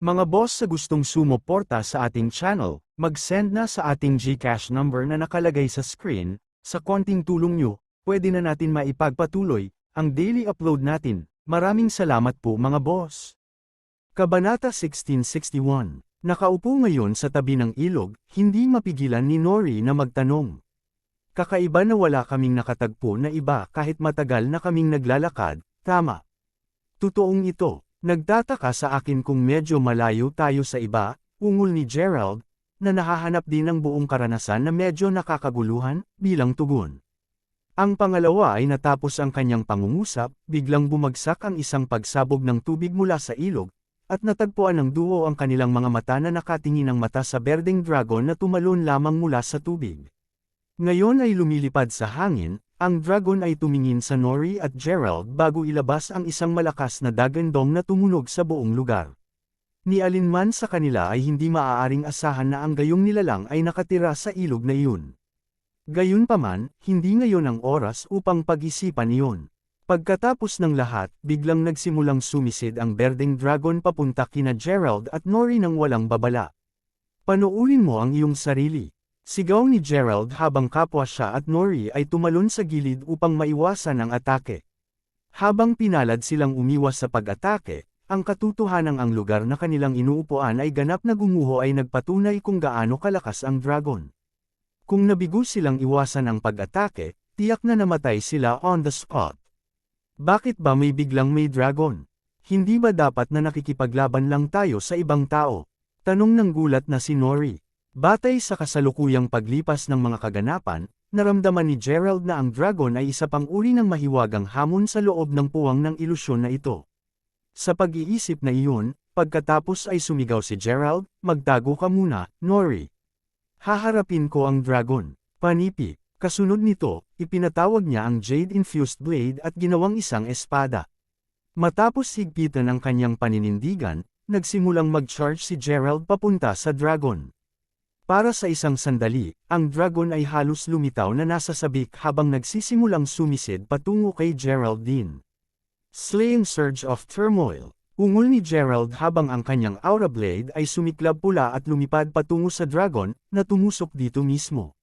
Mga boss sa gustong sumuporta sa ating channel, mag-send na sa ating GCash number na nakalagay sa screen. Sa konting tulong nyo, pwede na natin maipagpatuloy ang daily upload natin. Maraming salamat po mga boss. Kabanata 1661. Nakaupo ngayon sa tabi ng ilog, hindi mapigilan ni Nori na magtanong. Kakaiba na wala kaming nakatagpo na iba kahit matagal na kaming naglalakad, tama. Totoong ito. Nagtataka sa akin kung medyo malayo tayo sa iba, ungol ni Gerald, na nahahanap din ng buong karanasan na medyo nakakaguluhan, bilang tugon. Ang pangalawa ay natapos ang kanyang pangungusap, biglang bumagsak ang isang pagsabog ng tubig mula sa ilog, at natagpuan ng duo ang kanilang mga mata na nakatingin ng mata sa berdeng dragon na tumalon lamang mula sa tubig. Ngayon ay lumilipad sa hangin. Ang dragon ay tumingin sa Nori at Gerald bago ilabas ang isang malakas na dagandong na tumunog sa buong lugar. Ni alinman sa kanila ay hindi maaaring asahan na ang gayong nilalang ay nakatira sa ilog na iyon. Gayunpaman, hindi ngayon ang oras upang pag-isipan iyon. Pagkatapos ng lahat, biglang nagsimulang sumisid ang berdeng dragon papunta kina Gerald at Nori nang walang babala. Panoorin mo ang iyong sarili. Sigaw ni Gerald habang kapwa siya at Nori ay tumalon sa gilid upang maiwasan ang atake. Habang pinalad silang umiwas sa pag-atake, ang katotohanang ang lugar na kanilang inuupuan ay ganap na gumuho ay nagpatunay kung gaano kalakas ang dragon. Kung nabigo silang iwasan ang pag-atake, tiyak na namatay sila on the spot. Bakit ba may biglang may dragon? Hindi ba dapat na nakikipaglaban lang tayo sa ibang tao? Tanong ng gulat na si Nori. Batay sa kasalukuyang paglipas ng mga kaganapan, naramdaman ni Gerald na ang dragon ay isa pang uri ng mahiwagang hamon sa loob ng puwang ng ilusyon na ito. Sa pag-iisip na iyon, pagkatapos ay sumigaw si Gerald, "Magtago ka muna, Nori. Haharapin ko ang dragon." Panipi. Kasunod nito, ipinatawag niya ang jade-infused blade at ginawang isang espada. Matapos higpitan ang kanyang paninindigan, nagsimulang mag-charge si Gerald papunta sa dragon. Para sa isang sandali, ang dragon ay halos lumitaw na nasa sabik habang nagsisimulang sumisid patungo kay Geraldine. Slaying Surge of Turmoil. Ungol ni Gerald habang ang kanyang aura blade ay sumiklab pula at lumipad patungo sa dragon, na tumusok dito mismo.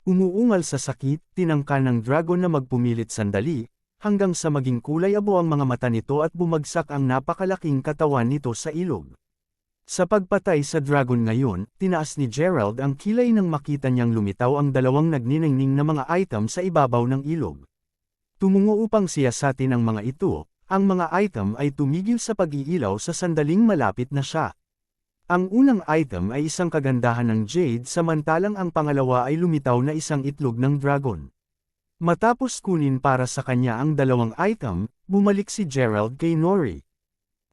Umuungal sa sakit, tinangka ng dragon na magpumilit sandali, hanggang sa maging kulay abo ang mga mata nito at bumagsak ang napakalaking katawan nito sa ilog. Sa pagpatay sa dragon ngayon, tinaas ni Gerald ang kilay nang makita niyang lumitaw ang dalawang nagniningning na mga item sa ibabaw ng ilog. Tumungo upang siyasatin ang mga ito, ang mga item ay tumigil sa pag-iilaw sa sandaling malapit na siya. Ang unang item ay isang kagandahan ng jade samantalang ang pangalawa ay lumitaw na isang itlog ng dragon. Matapos kunin para sa kanya ang dalawang item, bumalik si Gerald kay Nori.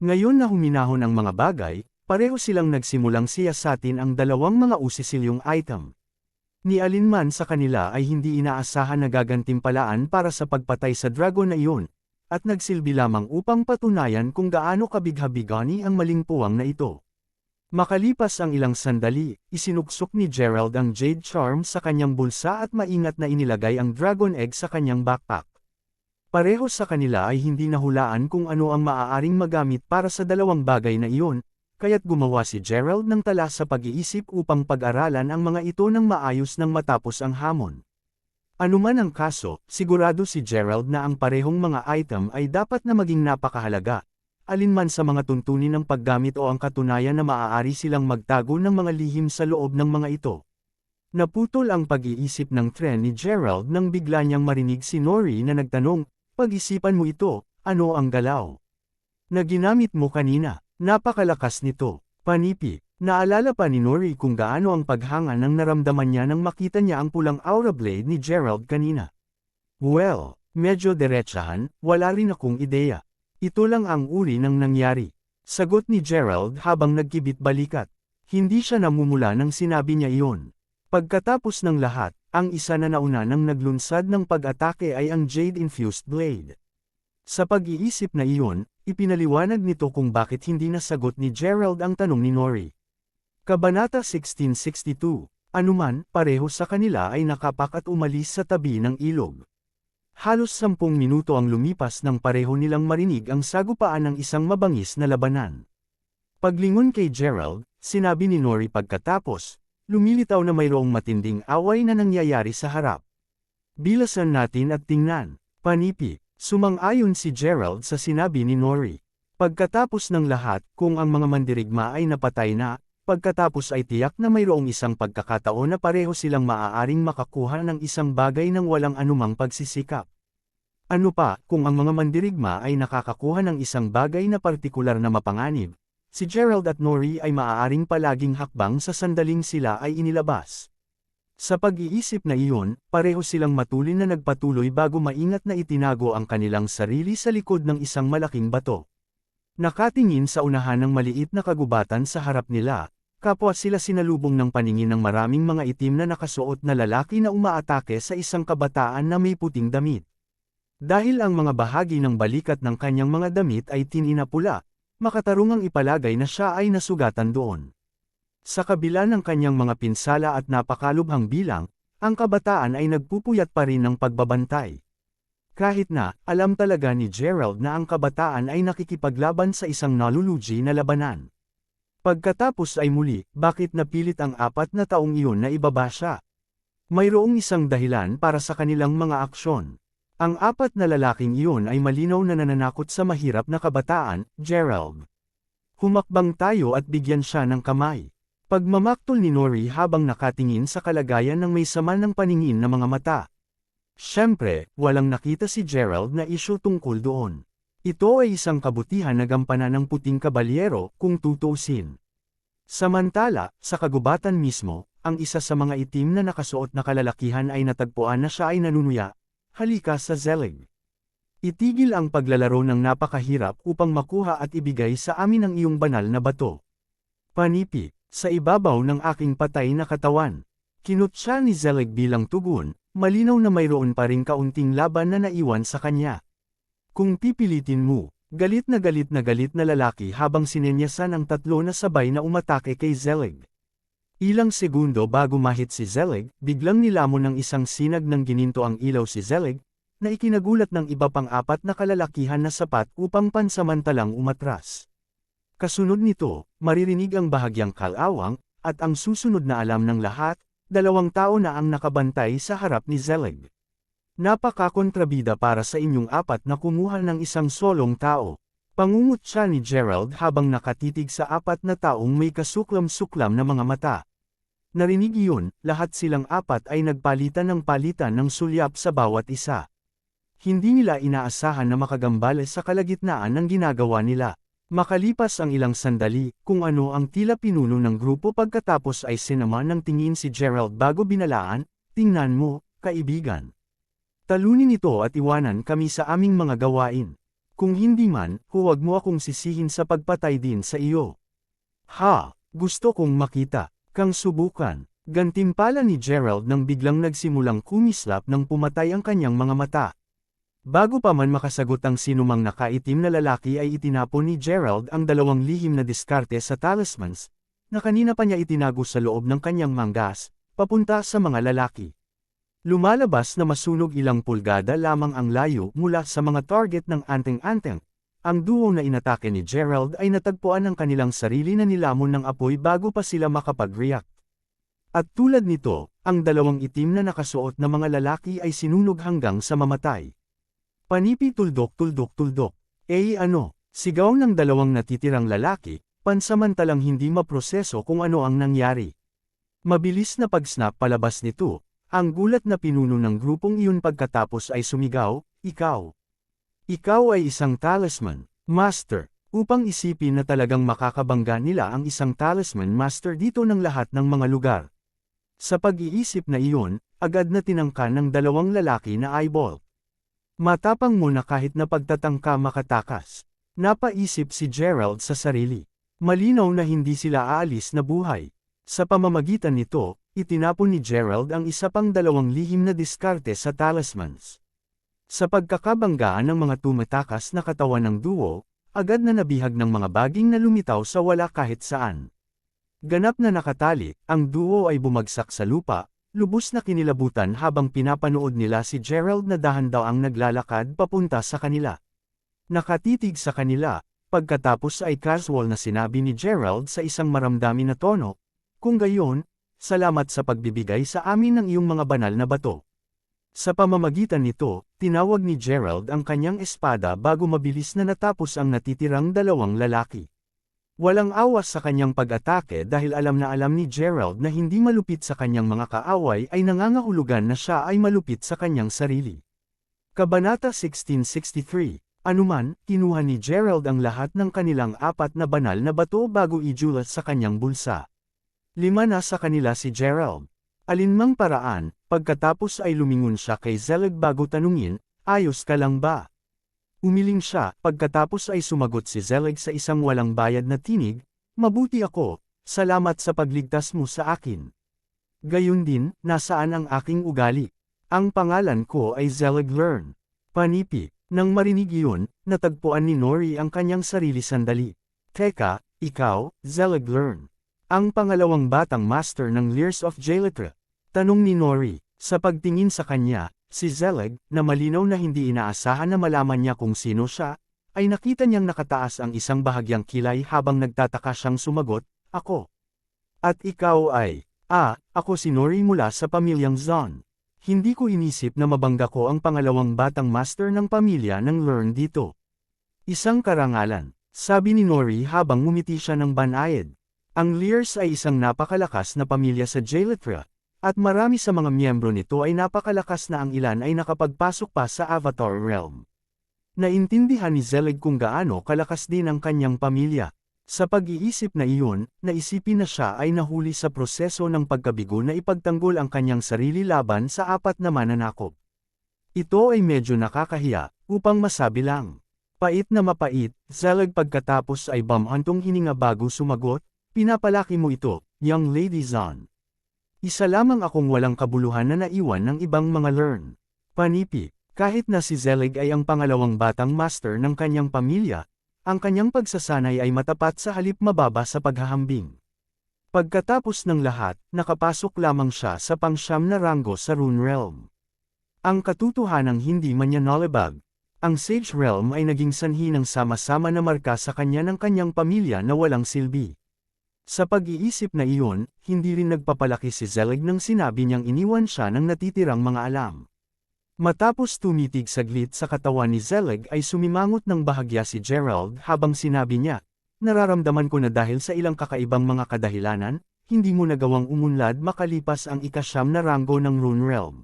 Ngayon na huminahon ang mga bagay, pareho silang nagsimulang siyasatin ang dalawang mga usisilyong item. Ni alinman sa kanila ay hindi inaasahan na gagantimpalaan para sa pagpatay sa dragon na iyon, at nagsilbi lamang upang patunayan kung gaano kabigha-bigani ang maling puwang na ito. Makalipas ang ilang sandali, isinuksok ni Gerald ang jade charm sa kanyang bulsa at maingat na inilagay ang dragon egg sa kanyang backpack. Pareho sa kanila ay hindi nahulaan kung ano ang maaaring magamit para sa dalawang bagay na iyon, kaya't gumawa si Gerald ng tala sa pag-iisip upang pag-aralan ang mga ito ng maayos nang matapos ang hamon. Anuman ang kaso, sigurado si Gerald na ang parehong mga item ay dapat na maging napakahalaga, alinman sa mga tuntunin ng paggamit o ang katunayan na maaari silang magtago ng mga lihim sa loob ng mga ito. Naputol ang pag-iisip ng tren ni Gerald nang bigla niyang marinig si Nori na nagtanong, "Pag-isipan mo ito, ano ang galaw na ginamit mo kanina? Napakalakas nito." Panipi. Naalala pa ni Nori kung gaano ang paghanga nang naramdaman niya nang makita niya ang pulang aura blade ni Gerald kanina. "Well, medyo diretsahan, wala rin akong ideya. Ito lang ang uri ng nangyari." Sagot ni Gerald habang nagkibit balikat. Hindi siya namumula nang sinabi niya iyon. Pagkatapos ng lahat, ang isa na nauna nang naglunsad ng pag-atake ay ang jade-infused blade. Sa pag-iisip na iyon, ipinaliwanag nito kung bakit hindi nasagot ni Gerald ang tanong ni Nori. Kabanata 1662. Anuman, pareho sa kanila ay nakapak at umalis sa tabi ng ilog. Halos 10 minuto ang lumipas nang pareho nilang marinig ang sagupaan ng isang mabangis na labanan. Paglingon kay Gerald, sinabi ni Nori pagkatapos, lumilitaw na mayroong matinding away na nangyayari sa harap. Bilasan natin at tingnan. Panipi, sumang-ayon si Gerald sa sinabi ni Nori. Pagkatapos ng lahat, kung ang mga mandirigma ay napatay na, pagkatapos ay tiyak na mayroong isang pagkakataon na pareho silang maaaring makakuha ng isang bagay ng walang anumang pagsisikap. Ano pa, kung ang mga mandirigma ay nakakakuha ng isang bagay na partikular na mapanganib, si Gerald at Nori ay maaaring palaging hakbang sa sandaling sila ay inilabas. Sa pag-iisip na iyon, pareho silang matulin na nagpatuloy bago maingat na itinago ang kanilang sarili sa likod ng isang malaking bato. Nakatingin sa unahan ng maliit na kagubatan sa harap nila, kapwa sila sinalubong ng paningin ng maraming mga itim na nakasuot na lalaki na umaatake sa isang kabataan na may puting damit. Dahil ang mga bahagi ng balikat ng kanyang mga damit ay tininapula, makatarungang ipalagay na siya ay nasugatan doon. Sa kabila ng kanyang mga pinsala at napakalubhang bilang, ang kabataan ay nagpupuyat pa rin ng pagbabantay. Kahit na, alam talaga ni Gerald na ang kabataan ay nakikipaglaban sa isang naluluji na labanan. Pagkatapos ay muli, bakit napilit ang 4 na taong iyon na ibaba siya? Mayroong isang dahilan para sa kanilang mga aksyon. Ang 4 na lalaking iyon ay malinaw na nananakot sa mahirap na kabataan, Gerald. Humakbang tayo at bigyan siya ng kamay. Pagmamaktol ni Nori habang nakatingin sa kalagayan ng may sama ng paningin na mga mata. Siyempre, walang nakita si Gerald na isyu tungkol doon. Ito ay isang kabutihan na gampanan ng puting kabalyero kung tutuusin. Samantala, sa kagubatan mismo, ang isa sa mga itim na nakasuot na kalalakihan ay natagpuan na siya ay nanunuya. Halika sa Zelig. Itigil ang paglalaro ng napakahirap upang makuha at ibigay sa amin ang iyong banal na bato. Panipi, sa ibabaw ng aking patay na katawan. Kinutya ni Zelig bilang tugon, malinaw na mayroon pa ring kaunting laban na naiwan sa kanya. Kung pipilitin mo, galit na lalaki habang sinenyasan ang 3 na sabay na umatake kay Zelig. Ilang segundo bago mahit si Zelig, biglang nilamon ng isang sinag ng gininto ang ilaw si Zelig, na ikinagulat ng iba pang 4 na kalalakihan na sapat upang pansamantalang umatras. Kasunod nito, maririnig ang bahagyang kalawang, at ang susunod na alam ng lahat, 2 tao na ang nakabantay sa harap ni Zelig. Napakakontrabida para sa inyong 4 na kumuha ng isang solong tao. Pangungot siya ni Gerald habang nakatitig sa 4 na taong may kasuklam-suklam na mga mata. Narinig iyon, lahat silang 4 ay nagpalitan ng palitan ng sulyap sa bawat isa. Hindi nila inaasahan na makagambales sa kalagitnaan ng ginagawa nila. Makalipas ang ilang sandali, kung ano ang tila pinuno ng grupo pagkatapos ay sinama ng tingin si Gerald bago binalaan, tingnan mo, kaibigan. Talunin ito at iwanan kami sa aming mga gawain. Kung hindi man, huwag mo akong sisihin sa pagpatay din sa iyo. Ha, gusto kong makita. Kang subukan. Gantimpala ni Gerald nang biglang nagsimulang kumislap nang pumatay ang kanyang mga mata. Bago pa man makasagot ang sinumang nakaitim na lalaki ay itinapon ni Gerald ang 2 lihim na diskarte sa talismans, na kanina pa niya itinago sa loob ng kanyang manggas, papunta sa mga lalaki. Lumalabas na masunog ilang pulgada lamang ang layo mula sa mga target ng anteng-anteng. Ang duo na inatake ni Gerald ay natagpuan ng kanilang sarili na nilamon ng apoy bago pa sila makapag-react. At tulad nito, ang 2 itim na nakasuot na mga lalaki ay sinunog hanggang sa mamatay. Panipi tuldok. Ano? Sigaw ng 2 natitirang lalaki, pansamantalang hindi maproseso kung ano ang nangyari. Mabilis na pag-snap palabas nito, ang gulat na pinuno ng grupong iyon pagkatapos ay sumigaw, ikaw. Ikaw ay isang talisman, master, upang isipin na talagang makakabangga nila ang isang talisman master dito ng lahat ng mga lugar. Sa pag-iisip na iyon, agad na tinangka ng 2 lalaki na eyeball. Matapang mo na kahit na pagtatangka makatakas. Napaisip si Gerald sa sarili. Malinaw na hindi sila aalis na buhay. Sa pamamagitan nito, itinapon ni Gerald ang isa pang 2 lihim na diskarte sa talismans. Sa pagkakabanggaan ng mga tumatakas na katawan ng duo, agad na nabihag ng mga baging na lumitaw sa wala kahit saan. Ganap na nakatali, ang duo ay bumagsak sa lupa, lubos na kinilabutan habang pinapanood nila si Gerald na dahan-daang naglalakad papunta sa kanila. Nakatitig sa kanila, pagkatapos ay casual na sinabi ni Gerald sa isang maramdamin na tono, "Kung gayon, salamat sa pagbibigay sa amin ng iyong mga banal na bato." Sa pamamagitan nito, tinawag ni Gerald ang kanyang espada bago mabilis na natapos ang natitirang dalawang lalaki. Walang awas sa kanyang pag-atake dahil alam na alam ni Gerald na hindi malupit sa kanyang mga kaaway ay nangangahulugan na siya ay malupit sa kanyang sarili. Kabanata 1663. Anuman, kinuha ni Gerald ang lahat ng kanilang 4 na banal na bato bago ijulat sa kanyang bulsa. 5 na sa kanila si Gerald. Alinmang paraan, pagkatapos ay lumingon siya kay Zelig bago tanungin, "Ayos ka lang ba?" Umiling siya, pagkatapos ay sumagot si Zelig sa isang walang bayad na tinig, "Mabuti ako, salamat sa pagligtas mo sa akin. Gayun din, nasaan ang aking ugali? Ang pangalan ko ay Zelig Learn." Panipi, nang marinig iyon, natagpuan ni Nori ang kanyang sarili sandali. "Teka, ikaw, Zelig Learn. Ang pangalawang batang master ng Lears of Jaletra?" Tanong ni Nori. Sa pagtingin sa kanya, si Zelig, na malinaw na hindi inaasahan na malaman niya kung sino siya, ay nakita niyang nakataas ang isang bahagyang kilay habang nagtataka siyang sumagot, "Ako." "At ikaw ay?" Ako si Nori mula sa pamilyang Zon. Hindi ko inisip na mabangga ko ang pangalawang batang master ng pamilya ng Learn dito." "Isang karangalan," sabi ni Nori habang ngumiti siya ng banayad. "Ang Lears ay isang napakalakas na pamilya sa Jaletra. At marami sa mga miyembro nito ay napakalakas na ang ilan ay nakapagpasok pa sa Avatar Realm." Naintindihan ni Zelig kung gaano kalakas din ang kanyang pamilya. Sa pag-iisip na iyon, naisipin na siya ay nahuli sa proseso ng pagkabigo na ipagtanggol ang kanyang sarili laban sa 4 na mananakop. Ito ay medyo nakakahiya, upang masabi lang. Pait na mapait, Zelig pagkatapos ay bumhantong hininga bago sumagot, "Pinapalaki mo ito, young lady Zon. Isa lamang akong walang kabuluhan na naiwan ng ibang mga Learn." Panipi, kahit na si Zelig ay ang pangalawang batang master ng kanyang pamilya, ang kanyang pagsasanay ay matapat sa halip mababa sa paghahambing. Pagkatapos ng lahat, nakapasok lamang siya sa pang-siyam na ranggo sa Rune Realm. Ang katotohanang hindi man niya nalibag, ang Sage Realm ay naging sanhi ng sama-sama na marka sa kanya ng kanyang pamilya na walang silbi. Sa pag-iisip na iyon, hindi rin nagpapalaki si Zelig nang sinabi niyang iniwan siya ng natitirang mga alam. Matapos tumitig saglit sa katawan ni Zelig ay sumimangot ng bahagya si Gerald habang sinabi niya, "Nararamdaman ko na dahil sa ilang kakaibang mga kadahilanan, hindi mo nagawang umunlad makalipas ang ika-9 na ranggo ng Rune Realm."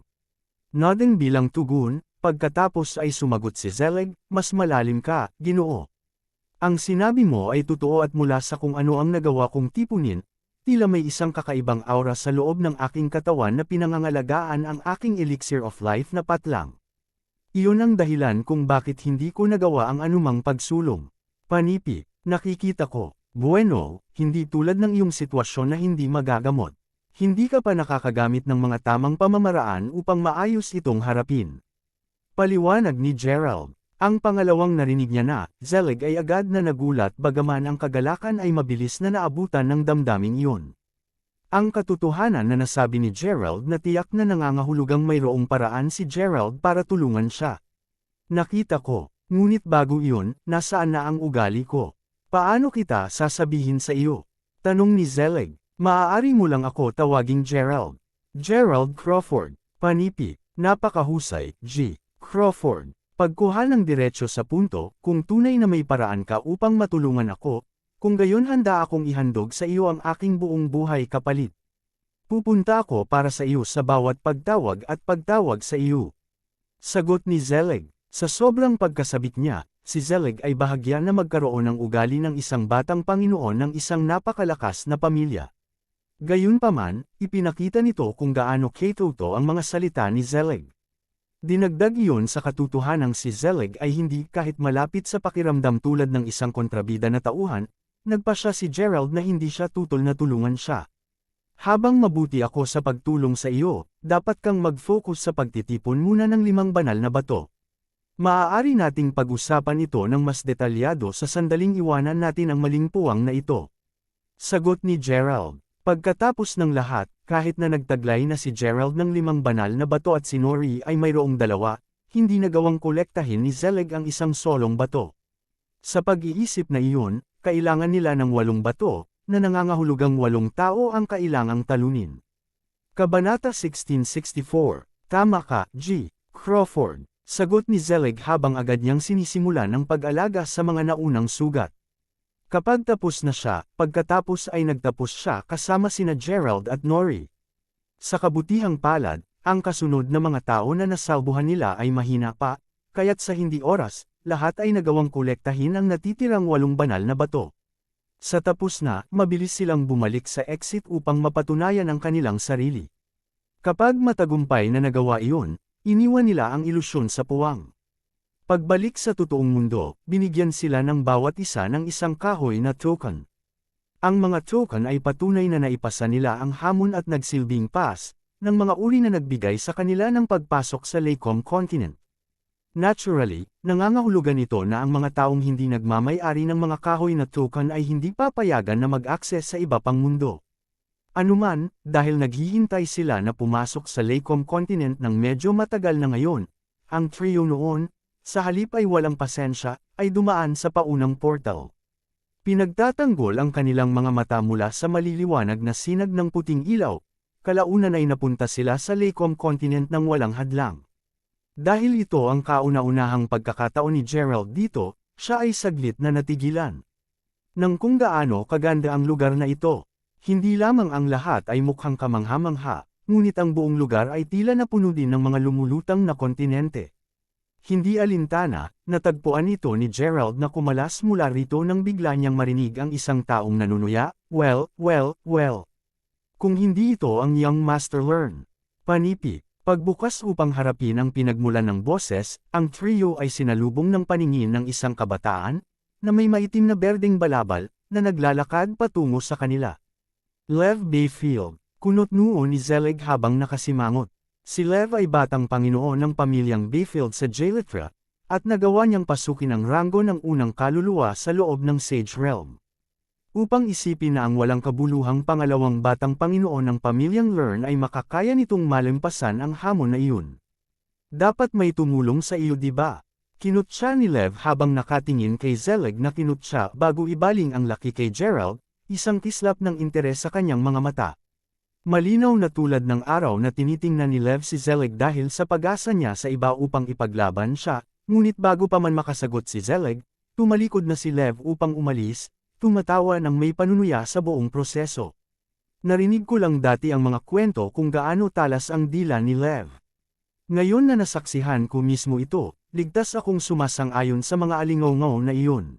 Nodding bilang tugon, pagkatapos ay sumagot si Zelig, "Mas malalim ka, Ginoo. Ang sinabi mo ay totoo at mula sa kung ano ang nagawa kong tipunin, tila may isang kakaibang aura sa loob ng aking katawan na pinangangalagaan ang aking elixir of life na patlang. Iyon ang dahilan kung bakit hindi ko nagawa ang anumang pagsulong." Panipi, "Nakikita ko. Bueno, hindi tulad ng iyong sitwasyon na hindi magagamot. Hindi ka pa nakakagamit ng mga tamang pamamaraan upang maayos itong harapin." Paliwanag ni Gerald. Ang pangalawang narinig niya na, Zelig ay agad na nagulat bagaman ang kagalakan ay mabilis na naabutan ng damdaming iyon. Ang katotohanan na nasabi ni Gerald na tiyak na nangangahulugang mayroong paraan si Gerald para tulungan siya. "Nakita ko, ngunit bago iyon, nasaan na ang ugali ko? Paano kita sasabihin sa iyo?" Tanong ni Zelig. "Maaari mo lang ako tawaging Gerald." Gerald Crawford. Panipi, napakahusay, G. Crawford. Pagkuha ng diretsyo sa punto, kung tunay na may paraan ka upang matulungan ako, kung gayon handa akong ihandog sa iyo ang aking buong buhay kapalit. Pupunta ako para sa iyo sa bawat pagtawag at pagtawag sa iyo." Sagot ni Zelig. Sa sobrang pagkasabik niya, si Zelig ay bahagya na magkaroon ng ugali ng isang batang Panginoon ng isang napakalakas na pamilya. Gayunpaman, ipinakita nito kung gaano katotoo ang mga salita ni Zelig. Dinagdag iyon sa katotohanang si Zelig ay hindi kahit malapit sa pakiramdam tulad ng isang kontrabida na tauhan, nagpa siya si Gerald na hindi siya tutol na tulungan siya. "Habang mabuti ako sa pagtulong sa iyo, dapat kang mag-focus sa pagtitipon muna ng 5 banal na bato. Maaari nating pag-usapan ito ng mas detalyado sa sandaling iwanan natin ang maling puwang na ito." Sagot ni Gerald. Pagkatapos ng lahat, kahit na nagtaglay na si Gerald ng 5 banal na bato at si Nori ay mayroong 2, hindi nagawang kolektahin ni Zelig ang isang solong bato. Sa pag-iisip na iyon, kailangan nila ng 8 bato, na nangangahulugang 8 tao ang kailangang talunin. Kabanata 1664, Tama ka, G. Crawford. Sagot ni Zelig habang agad niyang sinisimula ng pag-alaga sa mga naunang sugat. Kapag tapos na siya, pagkatapos ay nagtapos siya kasama sina Gerald at Nori. Sa kabutihang palad, ang kasunod na mga tao na nasalbuhan nila ay mahina pa, kaya't sa hindi oras, lahat ay nagawang kolektahin ang natitirang 8 banal na bato. Sa tapos na, mabilis silang bumalik sa exit upang mapatunayan ang kanilang sarili. Kapag matagumpay na nagawa iyon, iniwan nila ang ilusyon sa puwang. Pagbalik sa totoong mundo, binigyan sila ng bawat isa ng isang kahoy na token. Ang mga token ay patunay na naipasa nila ang hamon at nagsilbing pass, ng mga uri na nagbigay sa kanila ng pagpasok sa Laycom Continent. Naturally, nangangahulugan ito na ang mga taong hindi nagmamay-ari ng mga kahoy na token ay hindi papayagan na mag-access sa iba pang mundo. Anuman, dahil naghihintay sila na pumasok sa Laycom Continent ng medyo matagal na ngayon, ang trio noon, sa halip ay walang pasensya, ay dumaan sa paunang portal. Pinagtatanggol ang kanilang mga mata mula sa maliliwanag na sinag ng puting ilaw, kalaunan ay napunta sila sa Laycom Continent ng walang hadlang. Dahil ito ang kauna-unahang pagkakataon ni Gerald dito, siya ay saglit na natigilan. Nang kung gaano kaganda ang lugar na ito, hindi lamang ang lahat ay mukhang kamangha-mangha, ngunit ang buong lugar ay tila na puno din ng mga lumulutang na kontinente. Hindi alintana, natagpuan ito ni Gerald na kumalas mula rito nang bigla niyang marinig ang isang taong nanunuya, well. Kung hindi ito ang Young Master Learn. Panipi. Pagbukas upang harapin ang pinagmulan ng boses, ang trio ay sinalubong ng paningin ng isang kabataan, na may maitim na berdeng balabal, na naglalakad patungo sa kanila. Lev Bayfield. Kunot noo ni Zelig habang nakasimangot. Si Lev ay batang panginoon ng pamilyang Bayfield sa Jaletra, at nagawa niyang pasukin ang ranggo ng unang kaluluwa sa loob ng Sage Realm. Upang isipin na ang walang kabuluhang pangalawang batang panginoon ng pamilyang Learn ay makakaya nitong malampasan ang hamon na iyon. Dapat may tumulong sa iyo, di ba? Kinutya ni Lev habang nakatingin kay Zelig na kinutya bago ibaling ang laki kay Gerald, isang kislap ng interes sa kanyang mga mata. Malinaw na tulad ng araw na tinitingnan ni Lev si Zelig dahil sa pag-asa niya sa iba upang ipaglaban siya, ngunit bago pa man makasagot si Zelig, tumalikod na si Lev upang umalis, tumatawa ng may panunuya sa buong proseso. Narinig ko lang dati ang mga kwento kung gaano talas ang dila ni Lev. Ngayon na nasaksihan ko mismo ito, ligtas akong sumasang-ayon sa mga alingaw-ngaw na iyon.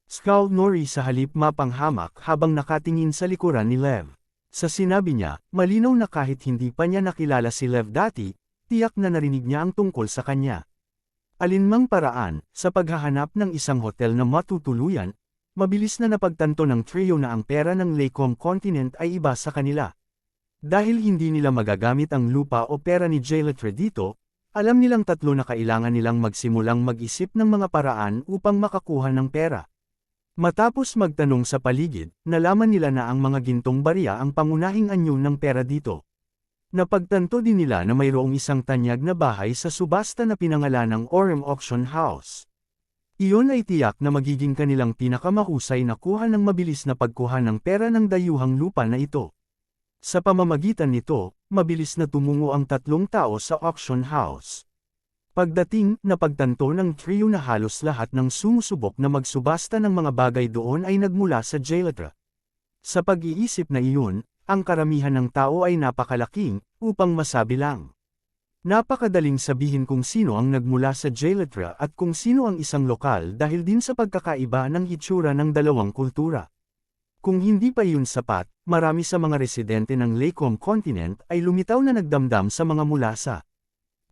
Scowled Nori sa halip mapanghamak habang nakatingin sa likuran ni Lev. Sa sinabi niya, malinaw na kahit hindi pa niya nakilala si Lev dati, tiyak na narinig niya ang tungkol sa kanya. Alinmang paraan, sa paghahanap ng isang hotel na matutuluyan, mabilis na napagtanto ng trio na ang pera ng Laycom Continent ay iba sa kanila. Dahil hindi nila magagamit ang lupa o pera ni Jaletra dito, alam nilang tatlo na kailangan nilang magsimulang mag-isip ng mga paraan upang makakuha ng pera. Matapos magtanong sa paligid, nalaman nila na ang mga gintong barya ang pangunahing anyo ng pera dito. Napagtanto din nila na mayroong isang tanyag na bahay sa subasta na pinangalan ng Orem Auction House. Iyon ay tiyak na magiging kanilang pinakamahusay na kuha ng mabilis na pagkuha ng pera ng dayuhang lupa na ito. Sa pamamagitan nito, mabilis na tumungo ang tatlong tao sa auction house. Pagdating, napagtanto ng trio na halos lahat ng sumusubok na magsubasta ng mga bagay doon ay nagmula sa Jaletra. Sa pag-iisip na iyon, ang karamihan ng tao ay napakalaking, upang masabi lang. Napakadaling sabihin kung sino ang nagmula sa Jaletra at kung sino ang isang lokal dahil din sa pagkakaiba ng hitsura ng dalawang kultura. Kung hindi pa yun sapat, marami sa mga residente ng Laycom Continent ay lumitaw na nagdamdam sa mga mula sa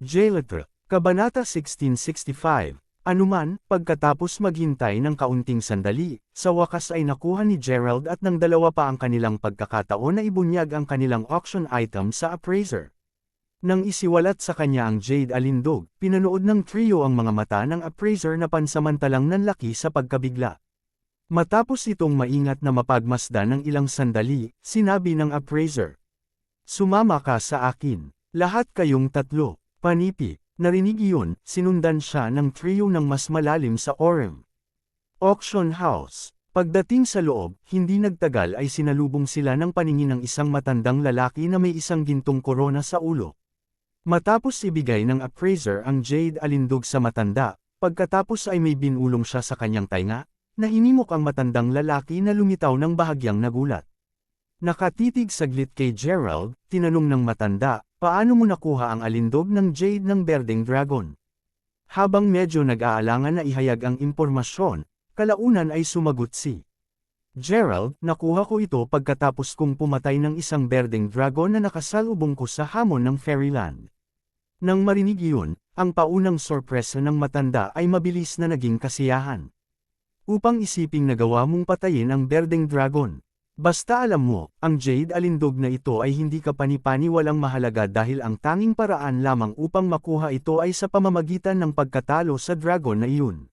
Jaletra. Kabanata 1665. Anuman, pagkatapos maghintay ng kaunting sandali, sa wakas ay nakuha ni Gerald at ng dalawa pa ang kanilang pagkakataon na ibunyag ang kanilang auction item sa appraiser. Nang isiwalat sa kanya ang Jade Alindog, pinanood ng trio ang mga mata ng appraiser na pansamantalang nanlaki sa pagkabigla. Matapos itong maingat na mapagmasdan ng ilang sandali, sinabi ng appraiser, "Sumama ka sa akin. Lahat kayong tatlo." Panipi. Narinig iyon, sinundan siya ng trio ng mas malalim sa Orem. Auction house. Pagdating sa loob, hindi nagtagal ay sinalubong sila ng paningin ng isang matandang lalaki na may isang gintong korona sa ulo. Matapos ibigay ng appraiser ang jade alindog sa matanda, pagkatapos ay may binulong siya sa kanyang tainga, na hinimok ang matandang lalaki na lumitaw ng bahagyang nagulat. Nakatitig saglit kay Gerald, tinanong ng matanda, paano mo nakuha ang alindog ng jade ng berdeng dragon? Habang medyo nag-aalangan na ihayag ang impormasyon, kalaunan ay sumagot si Gerald, nakuha ko ito pagkatapos kong pumatay ng isang berdeng dragon na nakasalubong ko sa hamon ng Fairyland. Nang marinig iyon, ang paunang sorpresa ng matanda ay mabilis na naging kasiyahan. Upang isiping nagawa mong patayin ang berdeng dragon. Basta alam mo, ang jade alindog na ito ay hindi kapani-pani walang mahalaga dahil ang tanging paraan lamang upang makuha ito ay sa pamamagitan ng pagkatalo sa dragon na iyon.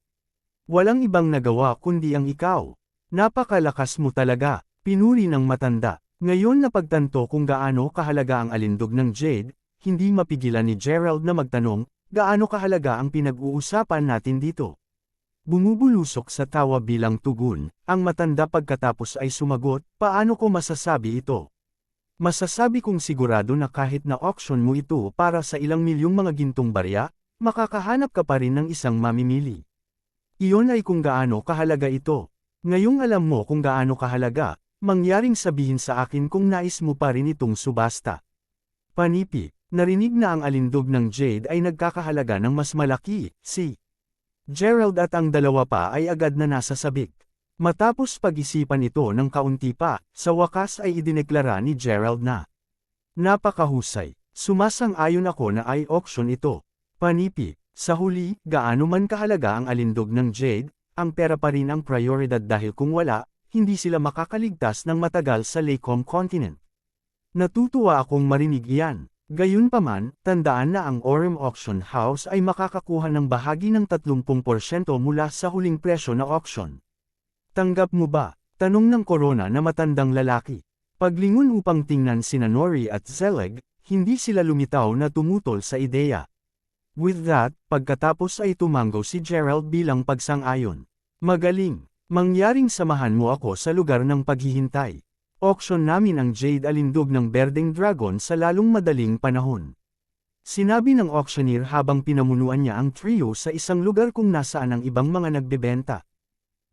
Walang ibang nagawa kundi ang ikaw. Napakalakas mo talaga, pinuri ng matanda. Ngayon napagtanto kung gaano kahalaga ang alindog ng jade, hindi mapigilan ni Gerald na magtanong, gaano kahalaga ang pinag-uusapan natin dito. Bumubulusok sa tawa bilang tugon, ang matanda pagkatapos ay sumagot, paano ko masasabi ito? Masasabi kong sigurado na kahit na auction mo ito para sa ilang milyong mga gintong barya, makakahanap ka pa rin ng isang mamimili. Iyon ay kung gaano kahalaga ito. Ngayong alam mo kung gaano kahalaga, mangyaring sabihin sa akin kung nais mo pa rin itong subasta. Panipi, narinig na ang alindog ng jade ay nagkakahalaga ng mas malaki, si Gerald at ang dalawa pa ay agad na nasa sabik. Matapos pag-isipan ito ng kaunti pa, sa wakas ay idineklara ni Gerald na napakahusay. Sumasang-ayon ako na ay auction ito. Panipi, sa huli, gaano man kahalaga ang alindog ng jade, ang pera pa rin ang prioridad dahil kung wala, hindi sila makakaligtas ng matagal sa Laycom continent. Natutuwa akong marinig iyan. Gayunpaman, tandaan na ang Orem Auction House ay makakakuha ng bahagi ng 30% mula sa huling presyo na auction. Tanggap mo ba? Tanong ng Corona na matandang lalaki. Paglingon upang tingnan sina Nori at Zelig, hindi sila lumitaw na tumutol sa ideya. With that, pagkatapos ay tumango si Gerald bilang pagsang-ayon. Magaling, mangyaring samahan mo ako sa lugar ng paghihintay. Auction namin ang jade alindog ng berdeng dragon sa lalong madaling panahon. Sinabi ng auctioneer habang pinamunuan niya ang trio sa isang lugar kung nasaan ang ibang mga nagbebenta.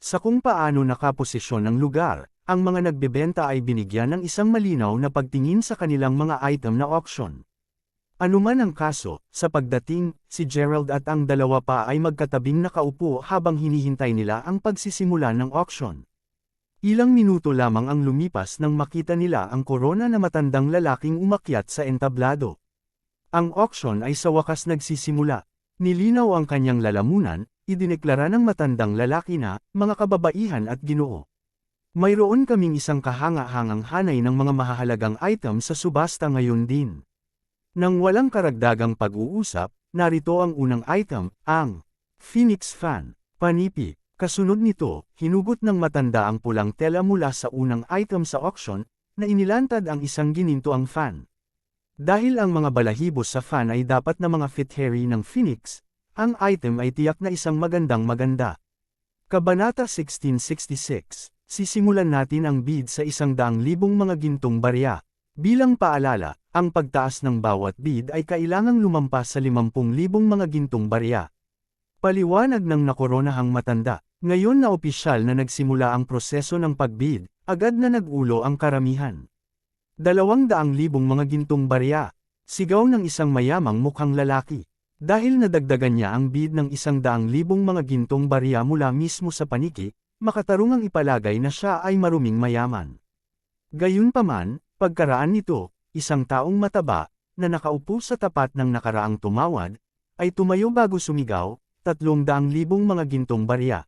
Sa kung paano nakaposisyon ang lugar, ang mga nagbebenta ay binigyan ng isang malinaw na pagtingin sa kanilang mga item na auction. Anuman ang kaso, sa pagdating, si Gerald at ang dalawa pa ay magkatabing nakaupo habang hinihintay nila ang pagsisimula ng auction. Ilang minuto lamang ang lumipas nang makita nila ang Corona na matandang lalaking umakyat sa entablado. Ang auction ay sa wakas nagsisimula. Nilinaw ang kanyang lalamunan, idineklara ng matandang lalaki na, mga kababaihan at ginoo. Mayroon kaming isang kahanga-hangang hanay ng mga mahahalagang item sa subasta ngayon din. Nang walang karagdagang pag-uusap, narito ang unang item, ang Phoenix Fan. Panipi, kasunod nito, hinugot ng matanda ang pulang tela mula sa unang item sa auction, na inilantad ang isang ginintoang fan. Dahil ang mga balahibo sa fan ay dapat na mga fit-hairy ng Phoenix, ang item ay tiyak na isang magandang-maganda. Kabanata 1666, sisimulan natin ang bid sa 100,000 mga gintong barya. Bilang paalala, ang pagtaas ng bawat bid ay kailangang lumampas sa 50,000 mga gintong barya. Paliwanag ng nakoronahang matanda, ngayon na opisyal na nagsimula ang proseso ng pagbid, agad na nag-ulo ang karamihan. 200,000 mga gintong barya, sigaw ng isang mayamang mukhang lalaki. Dahil nadagdagan niya ang bid ng 100,000 mga gintong barya mula mismo sa paniki, makatarungang ipalagay na siya ay maruming mayaman. Gayunpaman, pagkaraan nito, isang taong mataba, na nakaupo sa tapat ng nakaraang tumawad, ay tumayo bago sumigaw, 300,000 mga gintong barya.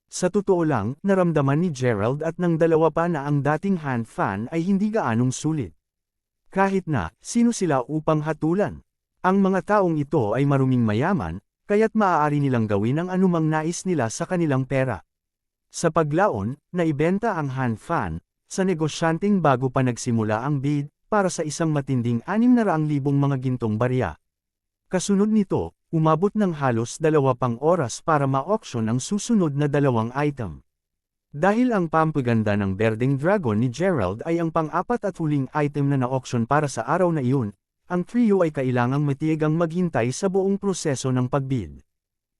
Sa totoo lang, naramdaman ni Gerald at ng dalawa pa na ang dating hand fan ay hindi gaanong sulit. Kahit na, sino sila upang hatulan? Ang mga taong ito ay maruming mayaman, kaya't maaari nilang gawin ang anumang nais nila sa kanilang pera. Sa paglaon, naibenta ang hand fan, sa negosyanteng bago pa nagsimula ang bid, para sa isang matinding 600,000 mga gintong barya. Kasunod nito, umabot ng halos 2 oras para ma-auction ang susunod na 2 item. Dahil ang pampaganda ng Berdeng Dragon ni Gerald ay ang pang-apat at huling item na na-auction para sa araw na iyon, ang trio ay kailangang matiyagang maghintay sa buong proseso ng pagbid.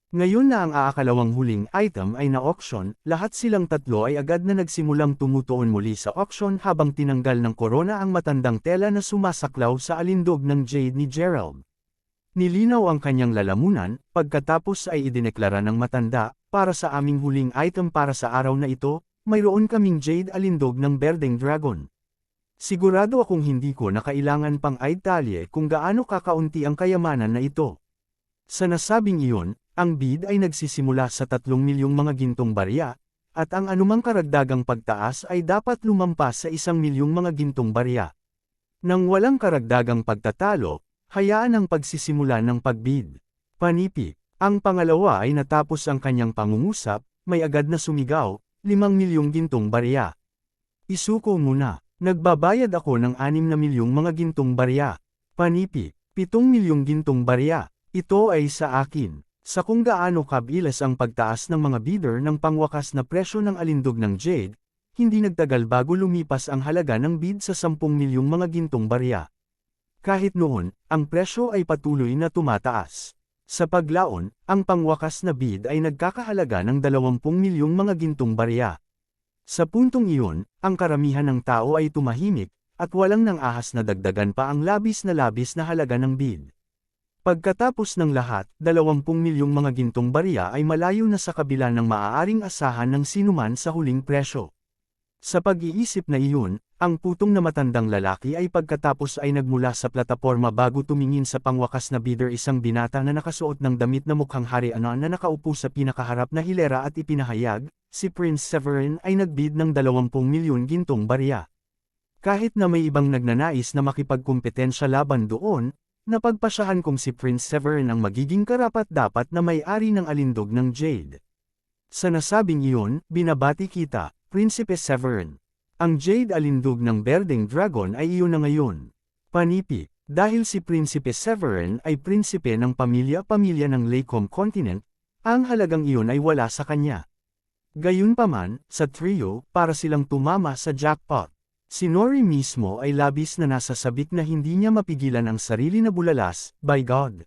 Ngayon na ang aakalawang huling item ay na-auction, lahat silang tatlo ay agad na nagsimulang tumutuon muli sa auction habang tinanggal ng korona ang matandang tela na sumasaklaw sa alindog ng jade ni Gerald. Nilinaw ang kanyang lalamunan, pagkatapos ay idineklara ng matanda, para sa aming huling item para sa araw na ito, mayroon kaming jade alindog ng Berdeng Dragon. Sigurado akong hindi ko na kailangan pang i-detalye kung gaano kakaunti ang kayamanan na ito. Sa nasabing iyon, ang bid ay nagsisimula sa 3 milyong mga gintong barya, at ang anumang karagdagang pagtaas ay dapat lumampas sa 1 milyong mga gintong barya. Nang walang karagdagang pagtatalo, hayaan ang pagsisimula ng pagbid. Panipi. Ang pangalawa ay natapos ang kanyang pangungusap, may agad na sumigaw, 5 milyong gintong barya. Isuko muna, nagbabayad ako ng 6 na milyong mga gintong barya. Panipi. 7 milyong gintong barya. Ito ay sa akin. Sa kung gaano kabilis ang pagtaas ng mga bidder ng pangwakas na presyo ng alindog ng jade, hindi nagtagal bago lumipas ang halaga ng bid sa 10 milyong mga gintong barya. Kahit noon, ang presyo ay patuloy na tumataas. Sa paglaon, ang pangwakas na bid ay nagkakahalaga ng 20 milyong mga gintong barya. Sa puntong iyon, ang karamihan ng tao ay tumahimik, at walang nang ahas na dagdagan pa ang labis na halaga ng bid. Pagkatapos ng lahat, 20 milyong mga gintong barya ay malayo na sa kabila ng maaaring asahan ng sinuman sa huling presyo. Sa pag-iisip na iyon, ang putong na matandang lalaki ay pagkatapos ay nagmula sa plataporma bago tumingin sa pangwakas na bidder, isang binata na nakasuot ng damit na mukhang harian na nakaupo sa pinakaharap na hilera at ipinahayag, si Prince Severin ay nagbid ng 20 milyon gintong barya. Kahit na may ibang nagnanais na makipagkumpetensya laban doon, napagpasyahan kong si Prince Severin ang magiging karapat-dapat na may-ari ng alindog ng jade. Sa nasabing iyon, binabati kita, Prinsipe Severin. Ang jade alindog ng Berdeng Dragon ay iyon na ngayon. Panipi, dahil si Prinsipe Severin ay prinsipe ng pamilya ng Lacom Continent, ang halagang iyon ay wala sa kanya. Gayunpaman, sa trio, para silang tumama sa jackpot. Si Nori mismo ay labis na nasasabik na hindi niya mapigilan ang sarili na bulalas, by God.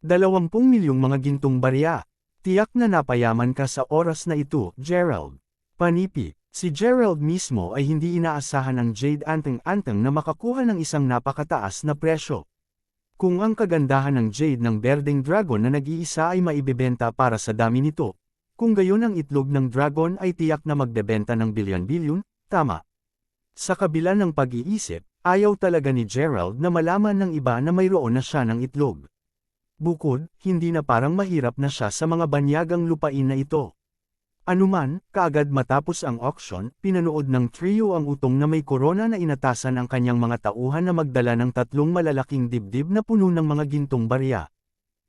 20 milyong mga gintong barya. Tiyak na napayaman ka sa oras na ito, Gerald. Panipi, si Gerald mismo ay hindi inaasahan ang jade anteng-anteng na makakuha ng isang napakataas na presyo. Kung ang kagandahan ng jade ng Berdeng Dragon na nag-iisa ay maibebenta para sa dami nito, kung gayon ang itlog ng dragon ay tiyak na magbebenta ng bilyon-bilyon, tama. Sa kabila ng pag-iisip, ayaw talaga ni Gerald na malaman ng iba na mayroon na siya ng itlog. Bukod, hindi na parang mahirap na siya sa mga banyagang lupain na ito. Anuman, kaagad matapos ang auction, pinanood ng trio ang utong na may korona na inatasan ang kanyang mga tauhan na magdala ng 3 malalaking dibdib na puno ng mga gintong barya.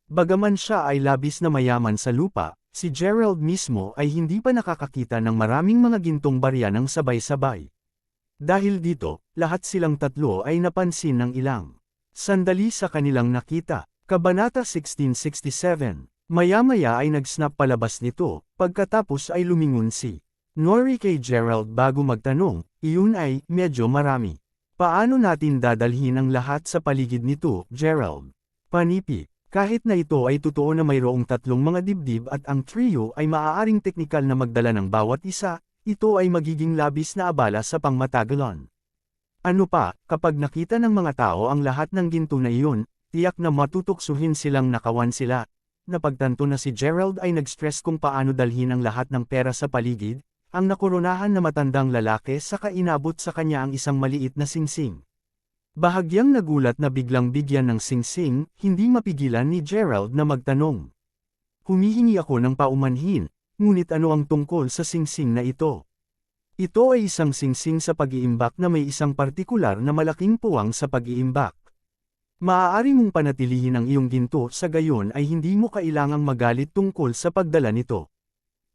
Bagaman siya ay labis na mayaman sa lupa, si Gerald mismo ay hindi pa nakakakita ng maraming mga gintong barya ng sabay-sabay. Dahil dito, lahat silang tatlo ay napansin ng ilang sandali sa kanilang nakita. Kabanata 1667. Maya-maya ay nag-snap palabas nito, pagkatapos ay lumingon si Nori kay Gerald bago magtanong, iyon ay, medyo marami. Paano natin dadalhin ang lahat sa paligid nito, Gerald? Panipi, kahit na ito ay totoo na mayroong 3 mga dibdib at ang trio ay maaaring teknikal na magdala ng bawat isa, ito ay magiging labis na abala sa pangmatagalan. Ano pa, kapag nakita ng mga tao ang lahat ng ginto na iyon, tiyak na matutuksuhin silang nakawan sila. Napagtanto na si Gerald ay nag-stress kung paano dalhin ang lahat ng pera sa paligid, ang nakoronahan na matandang lalaki saka inabot sa kanya ang isang maliit na singsing. Bahagyang nagulat na biglang bigyan ng singsing, hindi mapigilan ni Gerald na magtanong. Humihingi ako ng paumanhin. Ngunit ano ang tungkol sa singsing na ito? Ito ay isang singsing sa pag-iimbak na may isang partikular na malaking puwang sa pag-iimbak. Maaari mong panatilihin ang iyong ginto sa gayon ay hindi mo kailangang magalit tungkol sa pagdala nito.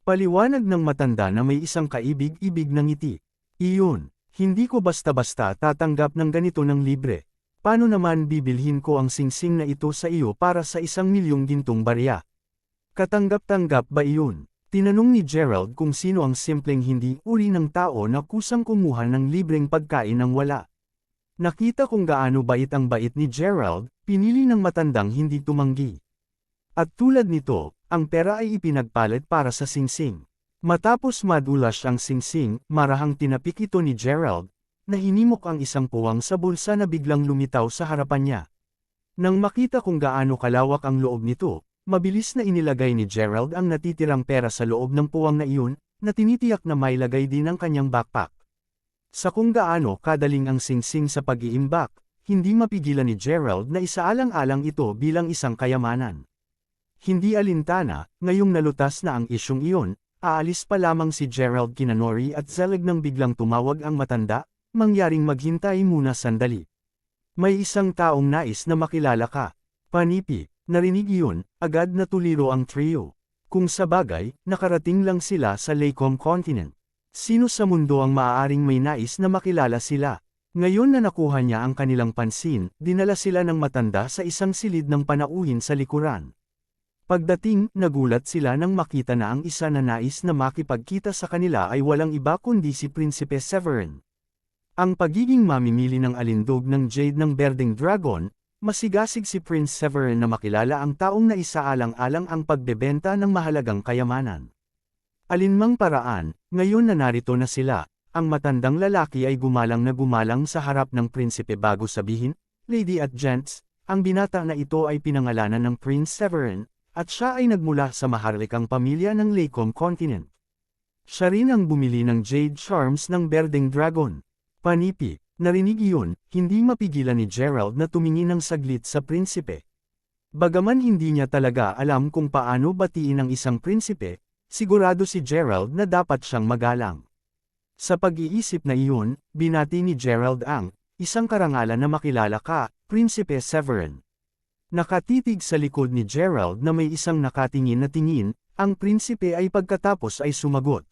Paliwanag ng matanda na may isang kaibig-ibig na ngiti. Iyon, hindi ko basta-basta tatanggap ng ganito ng libre. Paano naman bibilhin ko ang singsing na ito sa iyo para sa 1,000,000 gintong barya? Katanggap-tanggap ba iyon? Tinanong ni Gerald kung sino ang simpleng hindi uri ng tao na kusang kumuha ng libreng pagkain ng wala. Nakita kung gaano bait ang bait ni Gerald, pinili ng matandang hindi tumanggi. At tulad nito, ang pera ay ipinagpalit para sa singsing. Matapos madulas ang singsing, marahang tinapik ito ni Gerald, na hinimok ang isang puwang sa bulsa na biglang lumitaw sa harapan niya. Nang makita kung gaano kalawak ang loob nito, mabilis na inilagay ni Gerald ang natitirang pera sa loob ng puwang na iyon, na tinitiyak na mailagay din ang kanyang backpack. Sa kung gaano kadaling ang singsing sa pag-iimbak, hindi mapigilan ni Gerald na isaalang-alang ito bilang isang kayamanan. Hindi alintana, ngayong nalutas na ang isyong iyon, aalis pa lamang si Gerald kina Nori at Zelig nang biglang tumawag ang matanda, mangyaring maghintay muna sandali. May isang taong nais na makilala ka. Panipi. Narinig iyon, agad na tuliro ang trio. Kung sabagay, nakarating lang sila sa Laycom Continent. Sino sa mundo ang maaaring may nais na makilala sila? Ngayon na nakuha niya ang kanilang pansin, dinala sila ng matanda sa isang silid ng panauhin sa likuran. Pagdating, nagulat sila nang makita na ang isa na nais na makipagkita sa kanila ay walang iba kundi si Prinsipe Severin. Ang pagiging mamimili ng alindog ng Jade ng Berdeng Dragon, masigasig si Prince Severin na makilala ang taong na isaalang-alang ang pagbebenta ng mahalagang kayamanan. Alinmang paraan, ngayon na narito na sila, ang matandang lalaki ay gumalang na gumalang sa harap ng prinsipe bago sabihin, "Lady at gents, ang binata na ito ay pinangalanan ng Prince Severin, at siya ay nagmula sa maharlikang pamilya ng Laycom Continent. Siya rin ang bumili ng Jade Charms ng Berdeng Dragon." Panipi. Narinig iyon, hindi mapigilan ni Gerald na tumingin ng saglit sa prinsipe. Bagaman hindi niya talaga alam kung paano batiin ang isang prinsipe, sigurado si Gerald na dapat siyang magalang. Sa pag-iisip na iyon, binati ni Gerald ang, "Isang karangalan na makilala ka, Prinsipe Severin." Nakatitig sa likod ni Gerald na may isang nakatingin na tingin, ang prinsipe ay pagkatapos ay sumagot.